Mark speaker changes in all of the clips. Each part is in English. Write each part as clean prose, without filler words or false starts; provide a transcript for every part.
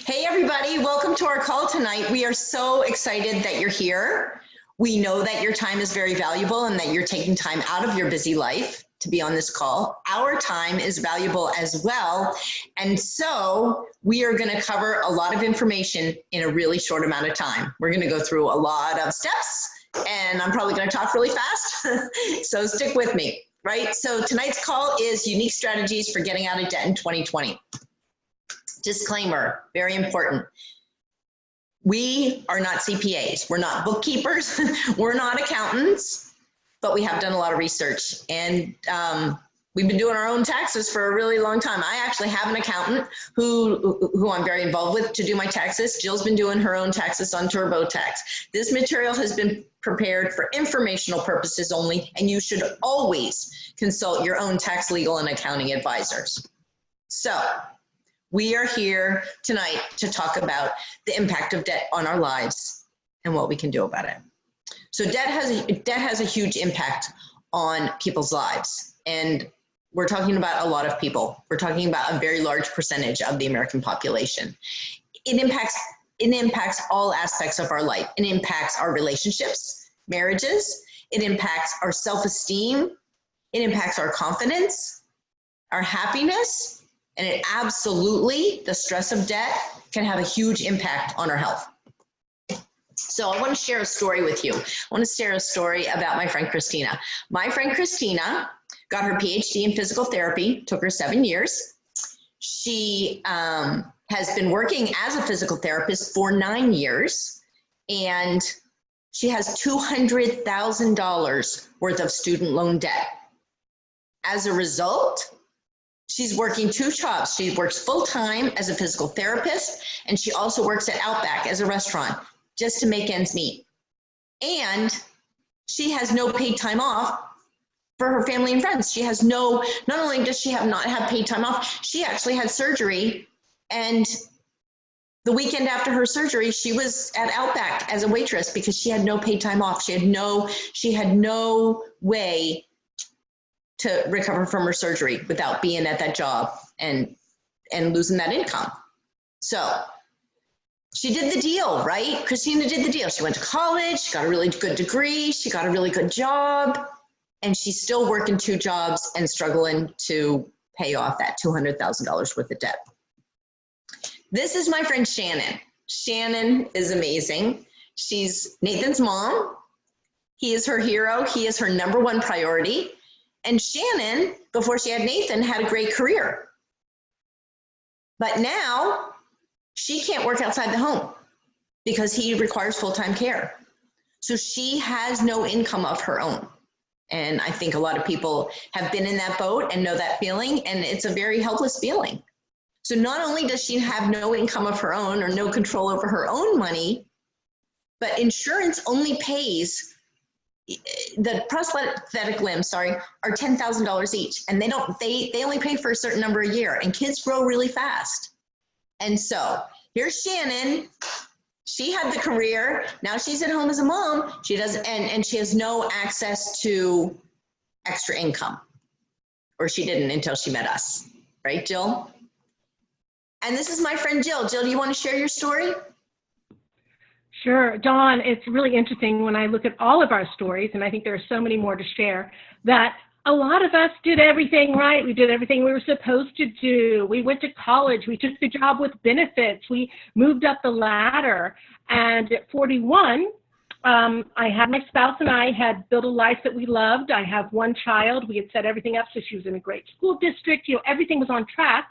Speaker 1: Hey, everybody, welcome to our call tonight. We are so excited that you're here. We know that your time is very valuable and that you're taking time out of your busy life to be on this call. Our time is valuable as well. And so we are going to cover a lot of information in a really short amount of time. We're going to go through a lot of steps, and I'm probably going to talk really fast. So stick with me, right? So tonight's call is unique strategies for getting out of debt in 2020. Disclaimer, very important. We are not CPAs. We're not bookkeepers. We're not accountants, but we have done a lot of research, and we've been doing our own taxes for a really long time. I actually have an accountant who I'm very involved with to do my taxes. Jill's been doing her own taxes on TurboTax. This material has been prepared for informational purposes only, and you should always consult your own tax, legal, and accounting advisors. So, we are here tonight to talk about the impact of debt on our lives and what we can do about it. So debt has a huge impact on people's lives, and we're talking about a lot of people. We're talking about a very large percentage of the American population. It impacts all aspects of our life. It impacts our relationships, marriages. It impacts our self-esteem. It impacts our confidence, our happiness. And it absolutely, the stress of debt can have a huge impact on our health. So I want to share a story with you. I want to share a story about my friend Christina. My friend Christina got her PhD in physical therapy, took her 7 years. She has been working as a physical therapist for 9 years, and she has $200,000 worth of student loan debt. As a result, she's working 2 jobs. She works full-time as a physical therapist, and she also works at Outback as a restaurant just to make ends meet. And she has no paid time off for her family and friends. She has not only does she not have paid time off, she actually had surgery, and the weekend after her surgery, she was at Outback as a waitress because she had no paid time off. She had no way to recover from her surgery without being at that job and losing that income. So she did the deal, right? Christina did the deal. She went to college, she got a really good degree, she got a really good job, and she's still working 2 jobs and struggling to pay off that $200,000 worth of debt. This is my friend Shannon. Shannon is amazing. She's Nathan's mom. He is her hero. He is her #1 priority. And Shannon, before she had Nathan, had a great career. But now she can't work outside the home because he requires full-time care. So she has no income of her own. And I think a lot of people have been in that boat and know that feeling, and it's a very helpless feeling. So not only does she have no income of her own or no control over her own money, but insurance only pays the prosthetic limbs, are $10,000 each, and they only pay for a certain number a year, and kids grow really fast. And so here's Shannon. She had the career. Now she's at home as a mom. She doesn't, and she has no access to extra income, or she didn't until she met us, right, Jill? And this is my friend Jill. Jill, do you want to share your story?
Speaker 2: Sure. Dawn, it's really interesting when I look at all of our stories, and I think there are so many more to share, that a lot of us did everything right. We did everything we were supposed to do. We went to college. We took the job with benefits. We moved up the ladder. And at 41, I had my spouse and I had built a life that we loved. I have 1 child. We had set everything up so she was in a great school district. Everything was on track.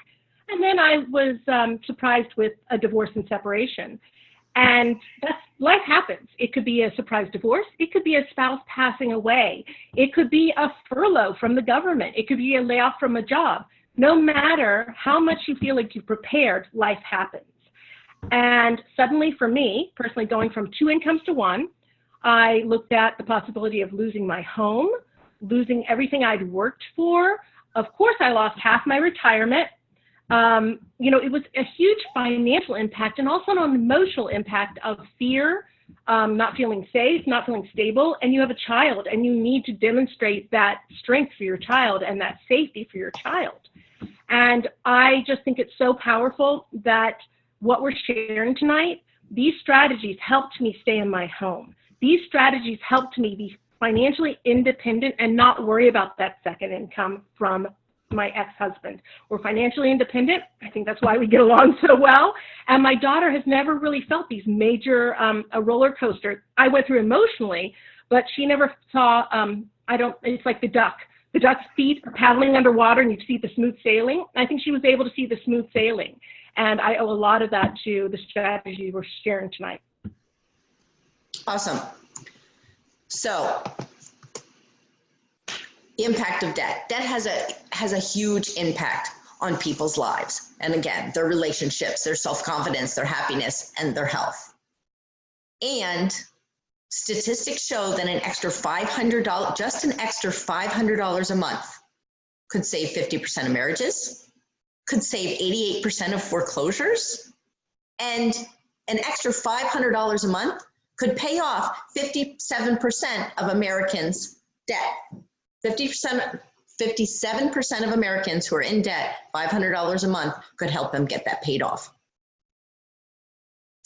Speaker 2: And then I was surprised with a divorce and separation. And life happens. It could be a surprise divorce. It could be a spouse passing away. It could be a furlough from the government. It could be a layoff from a job. No matter how much you feel like you've prepared, life happens. And suddenly for me, personally going from 2 incomes to 1, I looked at the possibility of losing my home, losing everything I'd worked for. Of course, I lost half my retirement. It was a huge financial impact and also an emotional impact of fear, not feeling safe, not feeling stable, and you have a child and you need to demonstrate that strength for your child and that safety for your child. And I just think it's so powerful that what we're sharing tonight, these strategies helped me stay in my home. These strategies helped me be financially independent and not worry about that second income from my ex-husband. We're financially independent. I think that's why we get along so well. And my daughter has never really felt these major, a roller coaster. I went through emotionally, but she never saw, it's like the duck. The duck's feet are paddling underwater and you see the smooth sailing. I think she was able to see the smooth sailing. And I owe a lot of that to the strategy we're sharing tonight.
Speaker 1: Awesome. So, the impact of debt. Debt has a huge impact on people's lives. And again, their relationships, their self-confidence, their happiness, and their health. And statistics show that an extra $500, just an extra $500 a month could save 50% of marriages, could save 88% of foreclosures, and an extra $500 a month could pay off 57% of Americans' debt. 57% of Americans who are in debt, $500 a month could help them get that paid off.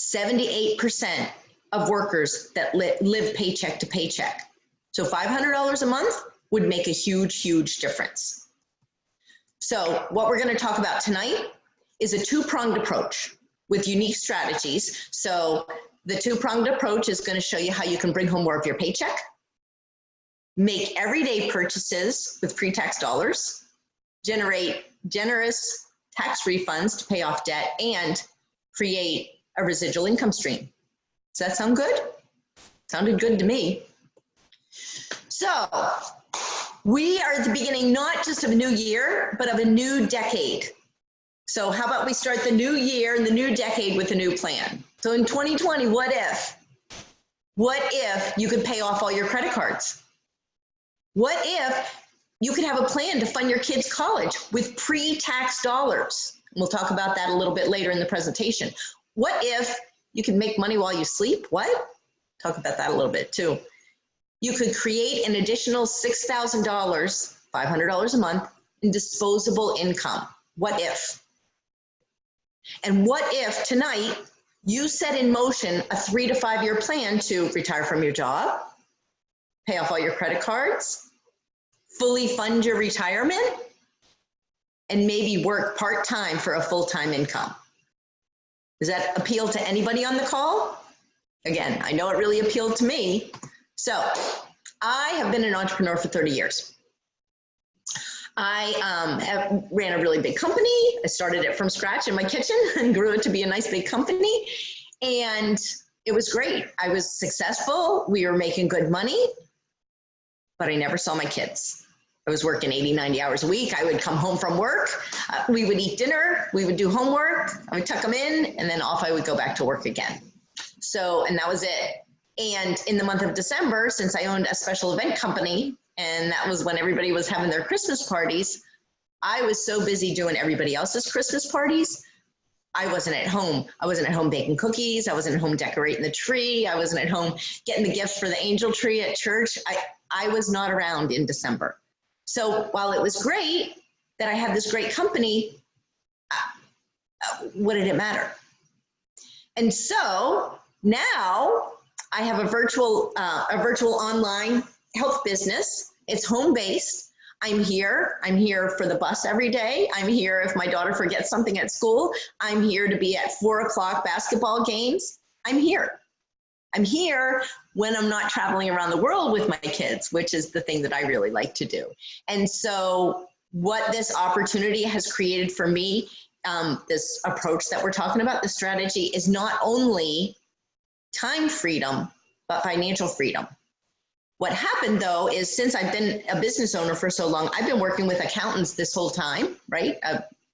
Speaker 1: 78% of workers that live paycheck to paycheck. So $500 a month would make a huge, huge difference. So what we're going to talk about tonight is a two-pronged approach with unique strategies. So the two-pronged approach is going to show you how you can bring home more of your paycheck, make everyday purchases with pre-tax dollars, generate generous tax refunds to pay off debt, and create a residual income stream. Does that sound good? Sounded good to me. So we are at the beginning not just of a new year, but of a new decade. So how about we start the new year and the new decade with a new plan? So in 2020, what if? What if you could pay off all your credit cards? What if you could have a plan to fund your kids' college with pre-tax dollars? And we'll talk about that a little bit later in the presentation. What if you could make money while you sleep? What? Talk about that a little bit too. You could create an additional $6,000, $500 a month in disposable income. What if? And what if tonight you set in motion a 3 to 5 year plan to retire from your job, pay off all your credit cards, fully fund your retirement, and maybe work part-time for a full-time income? Does that appeal to anybody on the call? Again, I know it really appealed to me. So I have been an entrepreneur for 30 years. I ran a really big company. I started it from scratch in my kitchen and grew it to be a nice big company. And it was great. I was successful. We were making good money, but I never saw my kids. I was working 80, 90 hours a week. I would come home from work. We would eat dinner. We would do homework. I would tuck them in, and then off I would go back to work again. So, and that was it. And in the month of December, since I owned a special event company, and that was when everybody was having their Christmas parties, I was so busy doing everybody else's Christmas parties, I wasn't at home. I wasn't at home baking cookies. I wasn't at home decorating the tree. I wasn't at home getting the gifts for the angel tree at church. I was not around in December. So while it was great that I had this great company, what did it matter? And so now I have a virtual online health business. It's home-based. I'm here for the bus every day. I'm here if my daughter forgets something at school. I'm here to be at 4 o'clock basketball games. I'm here when I'm not traveling around the world with my kids, which is the thing that I really like to do. And so what this opportunity has created for me, this approach that we're talking about, the strategy, is not only time freedom, but financial freedom. What happened though is, since I've been a business owner for so long, I've been working with accountants this whole time, right?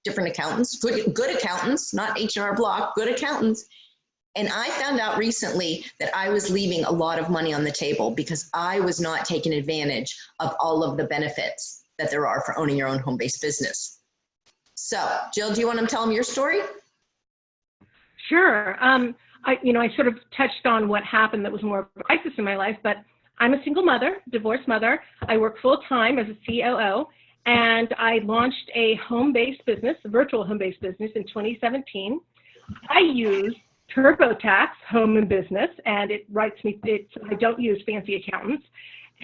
Speaker 1: Different accountants, good accountants, not H&R Block, good accountants. And I found out recently that I was leaving a lot of money on the table because I was not taking advantage of all of the benefits that there are for owning your own home-based business. So Jill, do you want to tell them your story?
Speaker 2: Sure. I sort of touched on what happened that was more of a crisis in my life, but I'm a single mother, divorced mother. I work full-time as a COO, and I launched a home-based business, a virtual home-based business in 2017. I use TurboTax Home and Business, and it writes me, I don't use fancy accountants.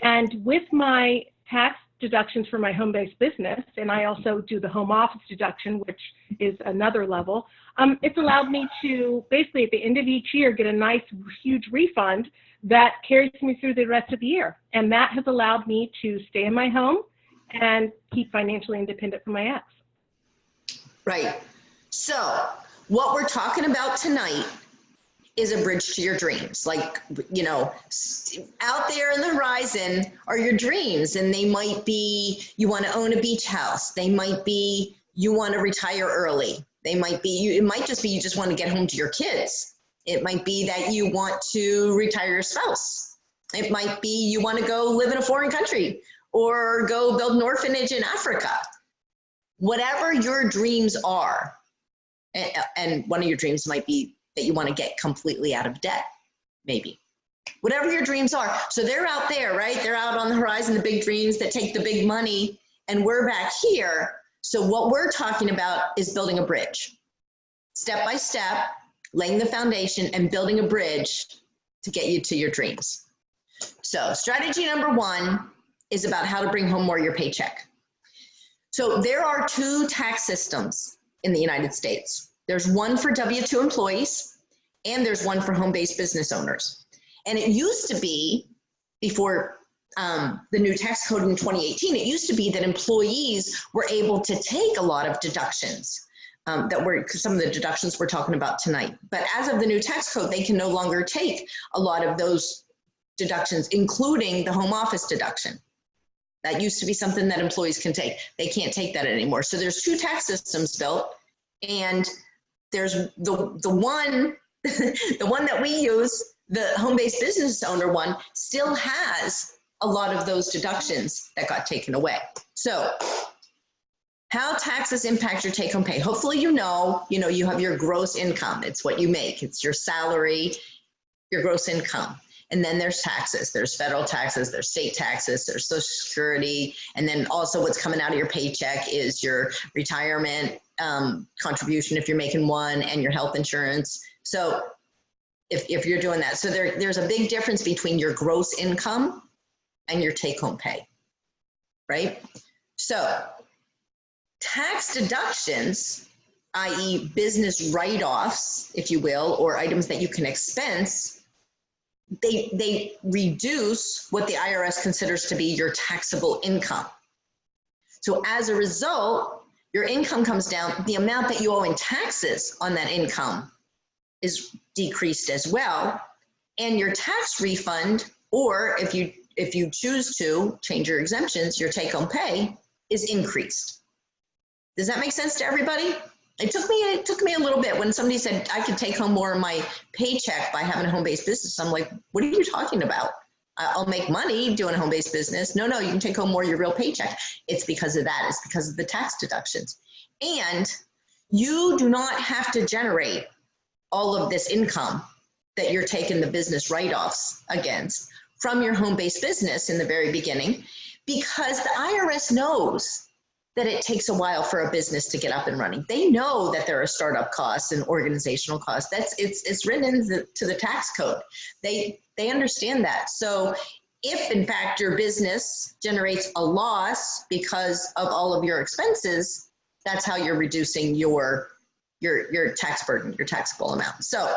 Speaker 2: And with my tax deductions for my home-based business, and I also do the home office deduction, which is another level, it's allowed me to basically at the end of each year get a nice huge refund that carries me through the rest of the year. And that has allowed me to stay in my home and keep financially independent from my ex.
Speaker 1: Right. So what we're talking about tonight is a bridge to your dreams. Like, you know, out there in the horizon are your dreams, and they might be you want to own a beach house. They might be you want to retire early. They might be it might just be you just want to get home to your kids. It might be that you want to retire your spouse. It might be you want to go live in a foreign country or go build an orphanage in Africa. Whatever your dreams are, and one of your dreams might be that you want to get completely out of debt, maybe. Whatever your dreams are. So they're out there, right? They're out on the horizon, the big dreams that take the big money, and we're back here. So what we're talking about is building a bridge. Step by step, laying the foundation and building a bridge to get you to your dreams. So strategy number one is about how to bring home more of your paycheck. So there are two tax systems in the United States. There's one for W-2 employees, and there's one for home-based business owners. And it used to be, before the new tax code in 2018, it used to be that employees were able to take a lot of deductions that were some of the deductions we're talking about tonight. But as of the new tax code, they can no longer take a lot of those deductions, including the home office deduction. That used to be something that employees can take. They can't take that anymore. So there's two tax systems built, and there's the one the one that we use, the home-based business owner one, still has a lot of those deductions that got taken away. So how taxes impact your take-home pay. Hopefully you have your gross income. It's what you make. It's your salary, your gross income. And then there's taxes. There's federal taxes, there's state taxes, there's Social Security, and then also what's coming out of your paycheck is your retirement contribution if you're making one, and your health insurance. So if you're doing that, so there's a big difference between your gross income and your take-home pay, right? So tax deductions, i.e. business write-offs, if you will, or items that you can expense, they reduce what the IRS considers to be your taxable income. So as a result, your income comes down, the amount that you owe in taxes on that income is decreased as well, and your tax refund, or if you choose to change your exemptions, your take-home pay is increased. Does that make sense to everybody? It took me a little bit when somebody said I could take home more of my paycheck by having a home-based business. I'm like, what are you talking about? I'll make money doing a home-based business. No, you can take home more of your real paycheck. It's because of that. It's because of the tax deductions. And you do not have to generate all of this income that you're taking the business write-offs against from your home-based business in the very beginning, because the IRS knows that it takes a while for a business to get up and running. They know that there are startup costs and organizational costs. It's written into the tax code. They understand that. So if in fact your business generates a loss because of all of your expenses, that's how you're reducing your tax burden, your taxable amount. So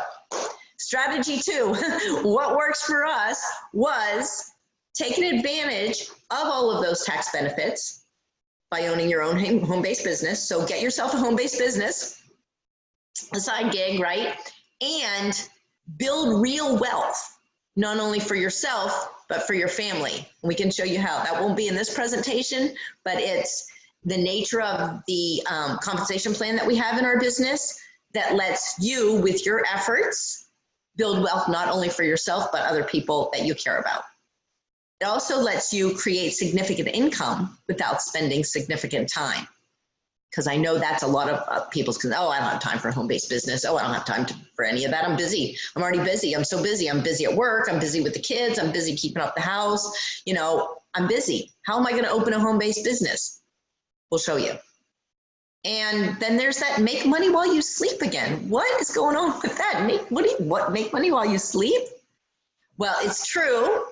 Speaker 1: strategy two, what works for us was taking advantage of all of those tax benefits by owning your own home-based business. So get yourself a home-based business, a side gig, right? And build real wealth, not only for yourself, but for your family. And we can show you how. That won't be in this presentation, but it's the nature of the compensation plan that we have in our business that lets you, with your efforts, build wealth not only for yourself, but other people that you care about. It also lets you create significant income without spending significant time. Because I know that's a lot of people's, oh, I don't have time for a home-based business. Oh, I don't have time for any of that. I'm busy. I'm already busy. I'm so busy. I'm busy at work. I'm busy with the kids. I'm busy keeping up the house. I'm busy. How am I going to open a home-based business? We'll show you. And then there's that make money while you sleep again. What is going on with that? Make money while you sleep? Well, it's true.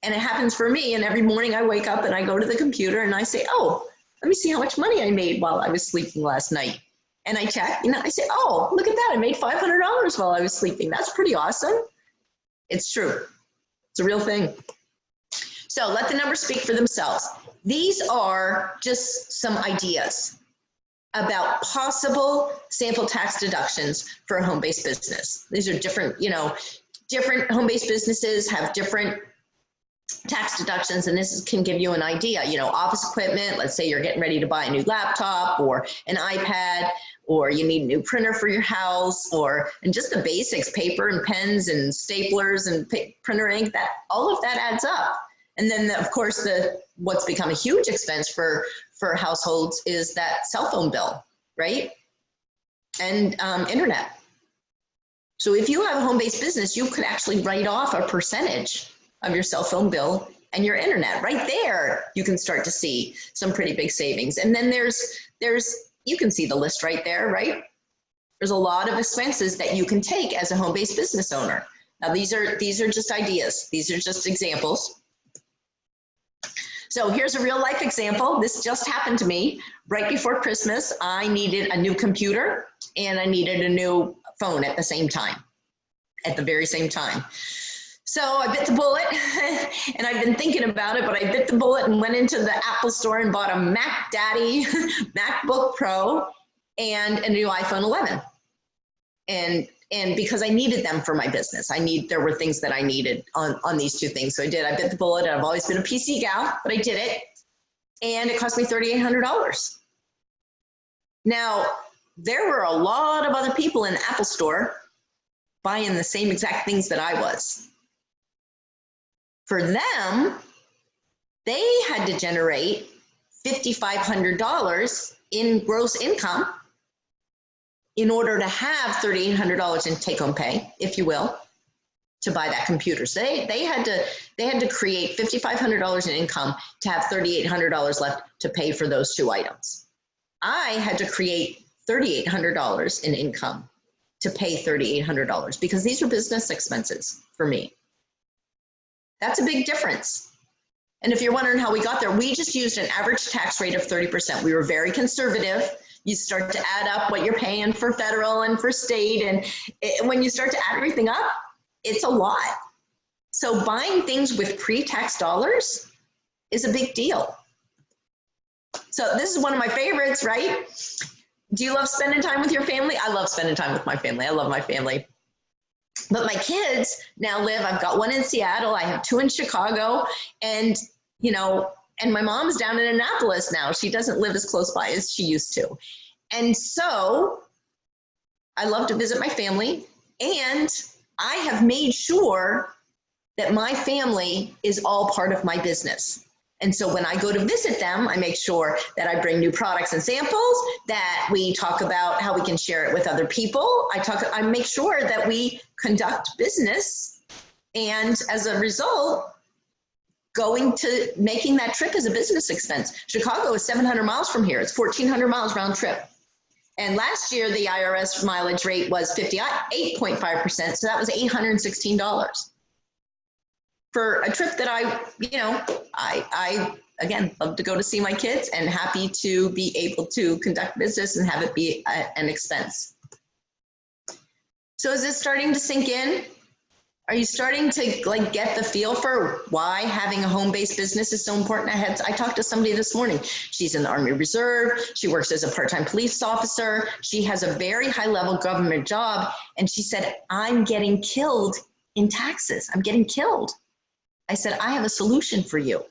Speaker 1: And it happens for me. And every morning I wake up and I go to the computer and I say, oh, let me see how much money I made while I was sleeping last night. And I check, and I say, oh, look at that. I made $500 while I was sleeping. That's pretty awesome. It's true. It's a real thing. So let the numbers speak for themselves. These are just some ideas about possible sample tax deductions for a home-based business. These are different, different home-based businesses have different tax deductions, and this can give you an idea. Office equipment, let's say you're getting ready to buy a new laptop or an iPad, or you need a new printer for your house, and just the basics, paper and pens and staplers and printer ink, that all of that adds up. And then of course what's become a huge expense for households is that cell phone bill, right? And internet. So if you have a home-based business, you could actually write off a percentage of your cell phone bill and your internet. Right there, you can start to see some pretty big savings. And then there's you can see the list right there, right? There's a lot of expenses that you can take as a home-based business owner. Now these are just ideas. These are just examples. So here's a real life example. This just happened to me right before Christmas. I needed a new computer and I needed a new phone at the same time, at the very same time. So I bit the bullet, and I've been thinking about it, but I bit the bullet and went into the Apple store and bought a Mac Daddy MacBook Pro and a new iPhone 11. And because I needed them for my business, there were things that I needed on these two things. So I bit the bullet, and I've always been a PC gal, but I did it. And it cost me $3,800. Now, there were a lot of other people in the Apple store buying the same exact things that I was. For them, they had to generate $5,500 in gross income in order to have $3,800 in take-home pay, if you will, to buy that computer. So they had to create $5,500 in income to have $3,800 left to pay for those two items. I had to create $3,800 in income to pay $3,800 because these were business expenses for me. That's a big difference. And if you're wondering how we got there, we just used an average tax rate of 30%. We were very conservative. You start to add up what you're paying for federal and for state, and when you start to add everything up, it's a lot. So buying things with pre-tax dollars is a big deal. So this is one of my favorites, right? Do you love spending time with your family? I love spending time with my family. I love my family. But my kids now I've got one in Seattle, I have two in Chicago, and my mom's down in Annapolis now. She doesn't live as close by as she used to. And so I love to visit my family, and I have made sure that my family is all part of my business. And so when I go to visit them, I make sure that I bring new products and samples, that we talk about how we can share it with other people. I make sure that we conduct business. And as a result, making that trip is a business expense. Chicago is 700 miles from here. It's 1,400 miles round trip. And last year, the IRS mileage rate was 58.5%. So that was $816. For a trip that I again love to go to see my kids, and happy to be able to conduct business and have it be an expense. So is this starting to sink in? Are you starting to get the feel for why having a home-based business is so important? I talked to somebody this morning. She's in the Army Reserve. She works as a part-time police officer. She has a very high-level government job, and she said, I'm getting killed in taxes. I'm getting killed. I said, I have a solution for you.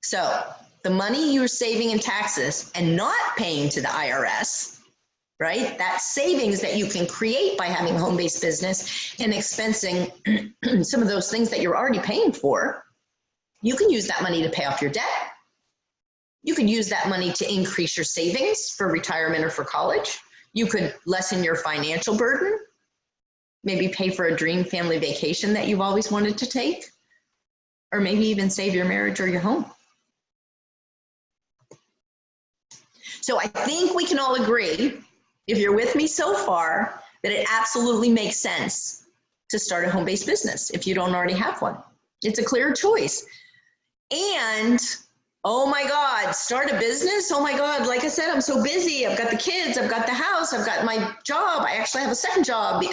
Speaker 1: So the money you're saving in taxes and not paying to the IRS, right? That savings that you can create by having a home-based business and expensing some of those things that you're already paying for, you can use that money to pay off your debt. You could use that money to increase your savings for retirement or for college. You could lessen your financial burden. Maybe pay for a dream family vacation that you've always wanted to take, or maybe even save your marriage or your home. So I think we can all agree, if you're with me so far, that it absolutely makes sense to start a home-based business if you don't already have one. It's a clear choice. And oh my God, start a business? Oh my God, like I said, I'm so busy. I've got the kids, I've got the house, I've got my job. I actually have a second job.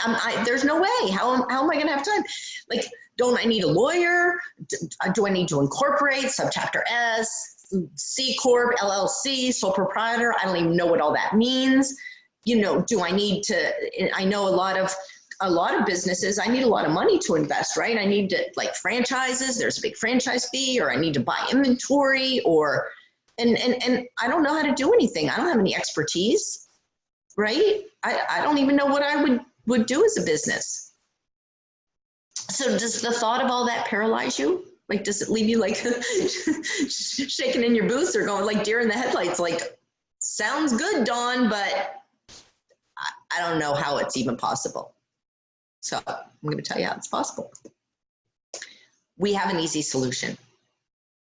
Speaker 1: There's no way. How am I gonna have time? Like, don't I need a lawyer? Do I need to incorporate subchapter S, C Corp, LLC, sole proprietor? I don't even know what all that means. You know, do I need to, I know a lot of businesses, I need a lot of money to invest, right? I need to, like, franchises, there's a big franchise fee, or I need to buy inventory, or, and I don't know how to do anything. I don't have any expertise, right? I don't even know what I would do as a business. So does the thought of all that paralyze you? Like, does it leave you like shaking in your boots or going like deer in the headlights? Like, sounds good, Dawn, but I don't know how it's even possible. So I'm going to tell you how it's possible. We have an easy solution.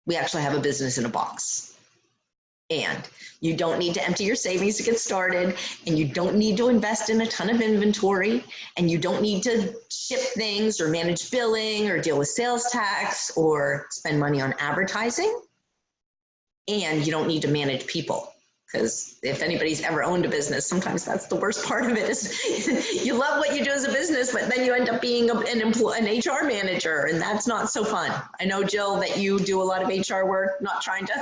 Speaker 1: We actually have a business in a box. And you don't need to empty your savings to get started, and you don't need to invest in a ton of inventory, and you don't need to ship things or manage billing or deal with sales tax or spend money on advertising. And you don't need to manage people. Because if anybody's ever owned a business, sometimes that's the worst part of it is you love what you do as a business, but then you end up being an HR manager, and that's not so fun. I know, Jill, that you do a lot of HR work, not trying to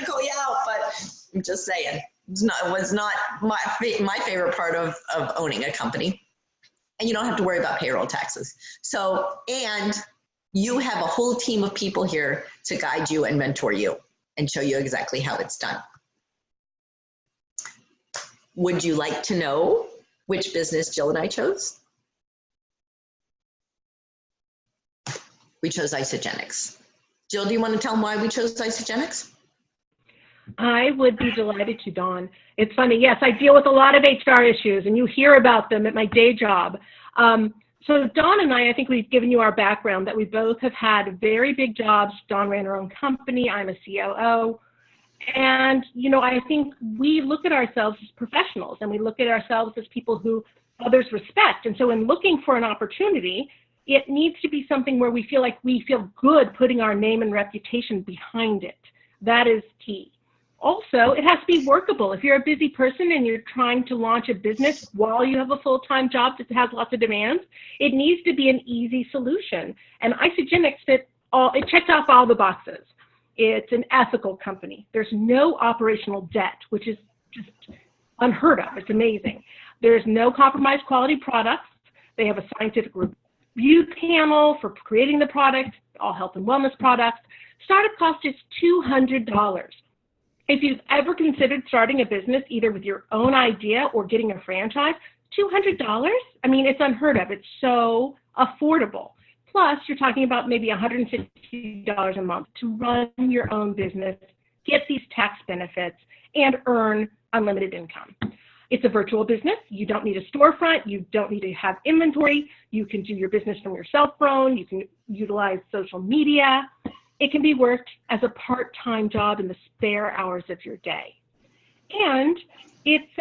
Speaker 1: call you out, but I'm just saying, it was not my favorite part of owning a company. And you don't have to worry about payroll taxes. So, and you have a whole team of people here to guide you and mentor you and show you exactly how it's done. Would you like to know which business Jill and I chose? We chose Isogenics. Jill, do you want to tell them why we chose Isogenics?
Speaker 2: I would be delighted to, Dawn. It's funny. Yes, I deal with a lot of HR issues, and you hear about them at my day job. So Dawn and I think we've given you our background, that we both have had very big jobs. Dawn ran her own company. I'm a COO. And, you know, I think we look at ourselves as professionals, and we look at ourselves as people who others respect. And so in looking for an opportunity, it needs to be something where we feel good putting our name and reputation behind it. That is key. Also, it has to be workable. If you're a busy person and you're trying to launch a business while you have a full-time job that has lots of demands, it needs to be an easy solution. And Isogenics it checked off all the boxes. It's an ethical company. There's no operational debt, which is just unheard of. It's amazing. There's no compromised quality products. They have a scientific review panel for creating the product, all health and wellness products. Startup cost is $200. If you've ever considered starting a business, either with your own idea or getting a franchise, $200? I mean, it's unheard of. It's so affordable. Plus, you're talking about maybe $150 a month to run your own business, get these tax benefits, and earn unlimited income. It's a virtual business. You don't need a storefront. You don't need to have inventory. You can do your business from your cell phone. You can utilize social media. It can be worked as a part-time job in the spare hours of your day. And it's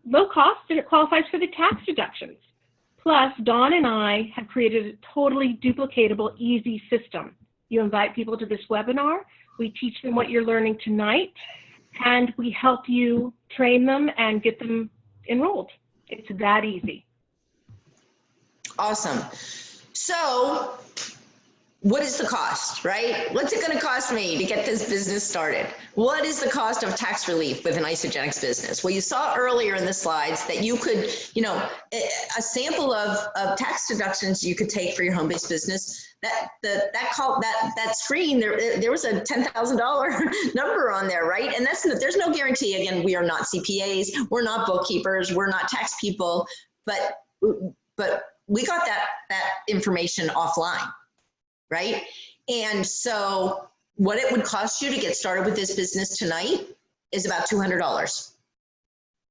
Speaker 2: low cost, and it qualifies for the tax deductions. Plus, Dawn and I have created a totally duplicatable, easy system. You invite people to this webinar. We teach them what you're learning tonight, and we help you train them and get them enrolled. It's that easy.
Speaker 1: Awesome. So, what is the cost, right? What's it going to cost me to get this business started? What is the cost of tax relief with an Isogenics business? Well, you saw earlier in the slides that you could, you know, a sample of tax deductions you could take for your home-based business. That screen, there was a $10,000 number on there, right? And there's no guarantee. Again, we are not CPAs, we're not bookkeepers, we're not tax people, but we got that information offline. Right? And so what it would cost you to get started with this business tonight is about $200.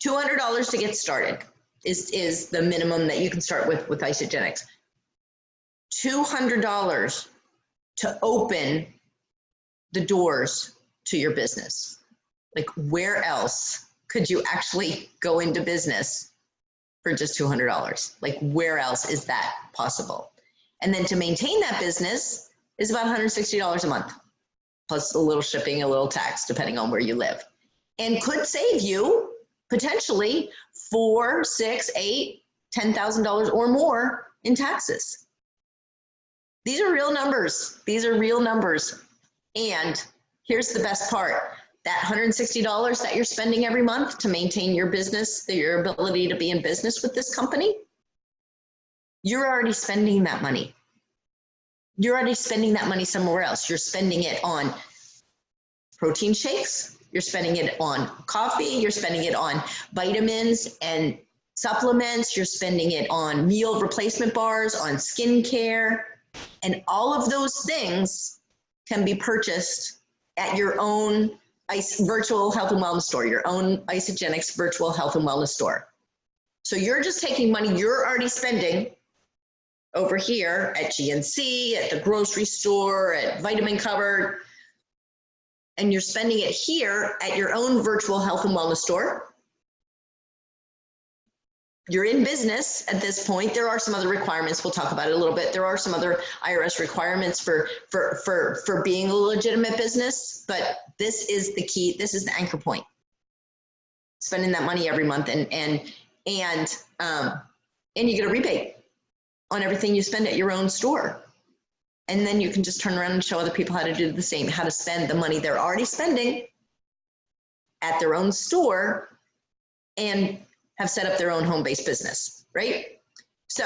Speaker 1: $200 to get started is the minimum that you can start with Isogenics. $200 to open the doors to your business. Like, where else could you actually go into business for just $200? Like, where else is that possible? And then to maintain that business is about $160 a month, plus a little shipping, a little tax, depending on where you live, and could save you potentially $4, $6, $8, $10,000 or more in taxes. These are real numbers. These are real numbers. And here's the best part. That $160 that you're spending every month to maintain your business, your ability to be in business with this company, you're already spending that money. You're already spending that money somewhere else. You're spending it on protein shakes. You're spending it on coffee. You're spending it on vitamins and supplements. You're spending it on meal replacement bars, on skincare. And all of those things can be purchased at your own virtual health and wellness store, your own Isogenics virtual health and wellness store. So you're just taking money you're already spending over here at GNC, at the grocery store, at Vitamin Cupboard, and you're spending it here at your own virtual health and wellness store. You're in business at this point. There are some other requirements. We'll talk about it a little bit. There are some other IRS requirements for being a legitimate business, but this is the key. This is the anchor point. Spending that money every month, and you get a rebate on everything you spend at your own store. And then you can just turn around and show other people how to do the same, how to spend the money they're already spending at their own store and have set up their own home-based business, right? So,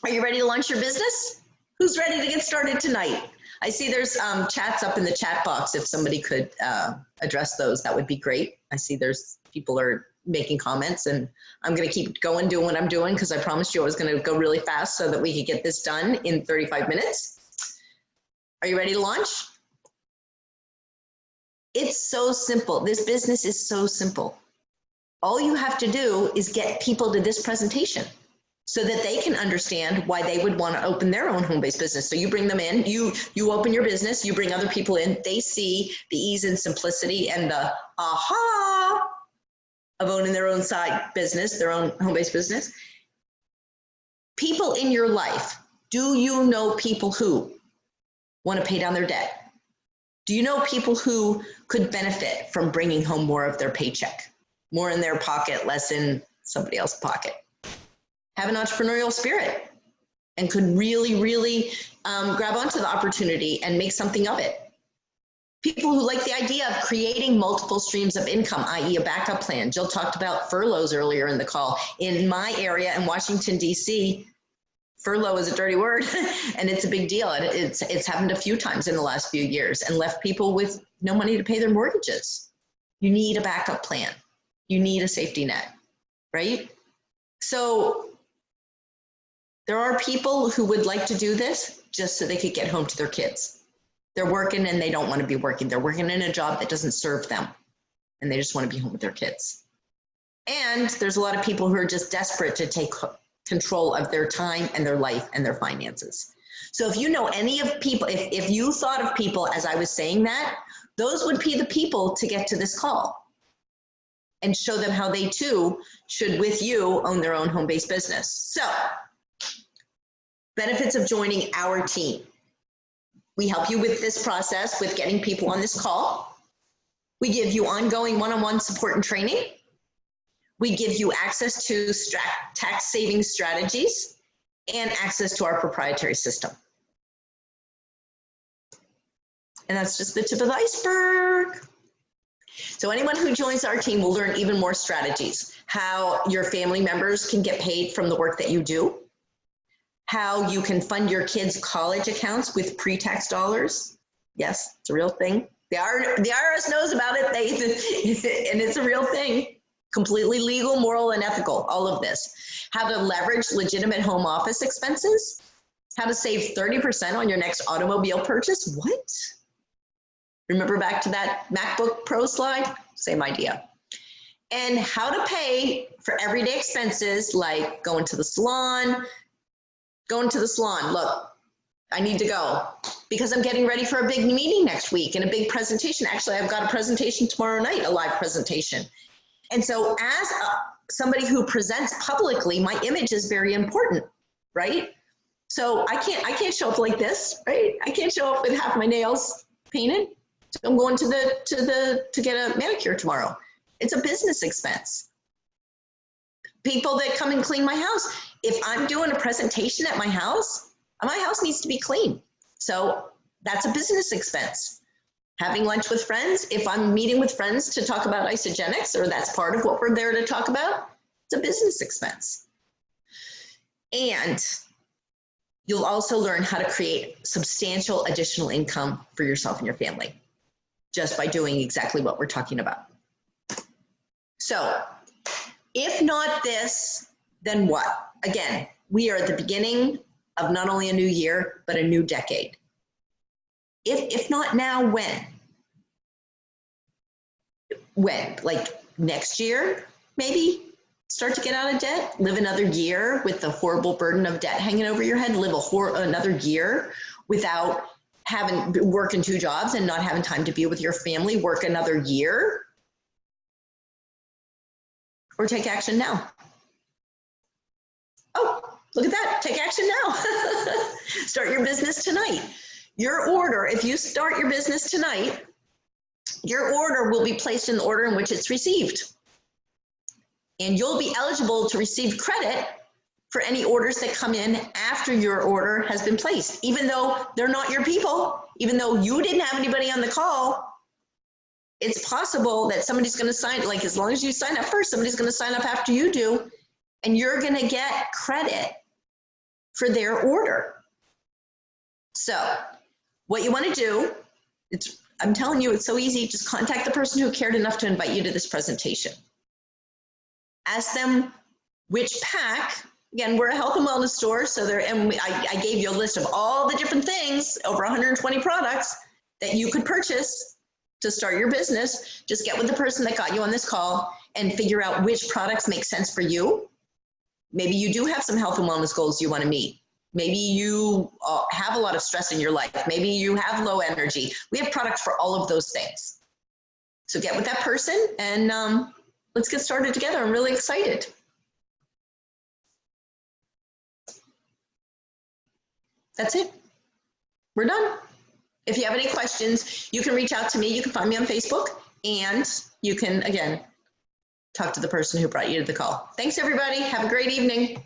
Speaker 1: are you ready to launch your business? Who's ready to get started tonight? I see there's chats up in the chat box. If somebody could address those, that would be great. I see there's people are making comments, and I'm going to keep going, doing what I'm doing, because I promised you I was going to go really fast so that we could get this done in 35 minutes. Are you ready to launch? It's so simple. This business is so simple. All you have to do is get people to this presentation so that they can understand why they would want to open their own home-based business. So you bring them in, you open your business, you bring other people in, they see the ease and simplicity and the aha of owning their own side business, their own home-based business. People in your life, do you know people who want to pay down their debt? Do you know people who could benefit from bringing home more of their paycheck? More in their pocket, less in somebody else's pocket? Have an entrepreneurial spirit and could really, really grab onto the opportunity and make something of it. People who like the idea of creating multiple streams of income, i.e. a backup plan. Jill talked about furloughs earlier in the call. In my area in Washington, D.C., furlough is a dirty word and it's a big deal. It's happened a few times in the last few years and left people with no money to pay their mortgages. You need a backup plan. You need a safety net, right? So there are people who would like to do this just so they could get home to their kids. They're working and they don't want to be working. They're working in a job that doesn't serve them and they just want to be home with their kids. And there's a lot of people who are just desperate to take control of their time and their life and their finances. So if you know any of people, if you thought of people as I was saying that, those would be the people to get to this call and show them how they too should, with you, own their own home-based business. So, benefits of joining our team. We help you with this process, with getting people on this call. We give you ongoing one-on-one support and training. We give you access to tax saving strategies and access to our proprietary system. And that's just the tip of the iceberg. So anyone who joins our team will learn even more strategies, how your family members can get paid from the work that you do, how you can fund your kids' college accounts with pre-tax dollars. Yes, it's a real thing. The IRS knows about it, and it's a real thing. Completely legal, moral, and ethical, all of this. How to leverage legitimate home office expenses, how to save 30% on your next automobile purchase. What? Remember back to that MacBook Pro slide? Same idea. And how to pay for everyday expenses like going to the salon. Look, I need to go because I'm getting ready for a big meeting next week and a big presentation. Actually, I've got a presentation tomorrow night, a live presentation. And so as somebody who presents publicly, my image is very important, right? So I can't show up like this, right? I can't show up with half my nails painted. I'm going to get a manicure tomorrow. It's a business expense. People that come and clean my house, if I'm doing a presentation at my house needs to be clean. So that's a business expense. Having lunch with friends, if I'm meeting with friends to talk about isogenics, or that's part of what we're there to talk about, it's a business expense. And you'll also learn how to create substantial additional income for yourself and your family just by doing exactly what we're talking about. So if not this, then what? Again, we are at the beginning of not only a new year, but a new decade. If not now, when? When? Like next year, maybe? Start to get out of debt, live another year with the horrible burden of debt hanging over your head, live another year without working 2 jobs and not having time to be with your family, work another year, or take action now. Oh, look at that, take action now. Start your business tonight. Your order, if you start your business tonight, your order will be placed in the order in which it's received. And you'll be eligible to receive credit for any orders that come in after your order has been placed, even though they're not your people, even though you didn't have anybody on the call. It's possible that somebody's going to sign, like as long as you sign up first, somebody's going to sign up after you do, and you're going to get credit for their order. So what you want to do, I'm telling you, it's so easy. Just contact the person who cared enough to invite you to this presentation. Ask them which pack. Again, we're a health and wellness store, so I gave you a list of all the different things, over 120 products that you could purchase to start your business. Just get with the person that got you on this call and figure out which products make sense for you. Maybe you do have some health and wellness goals you want to meet. Maybe you have a lot of stress in your life. Maybe you have low energy. We have products for all of those things. So get with that person and let's get started together. I'm really excited. That's it. We're done. If you have any questions, you can reach out to me. You can find me on Facebook, and you can, again, talk to the person who brought you to the call. Thanks, everybody. Have a great evening.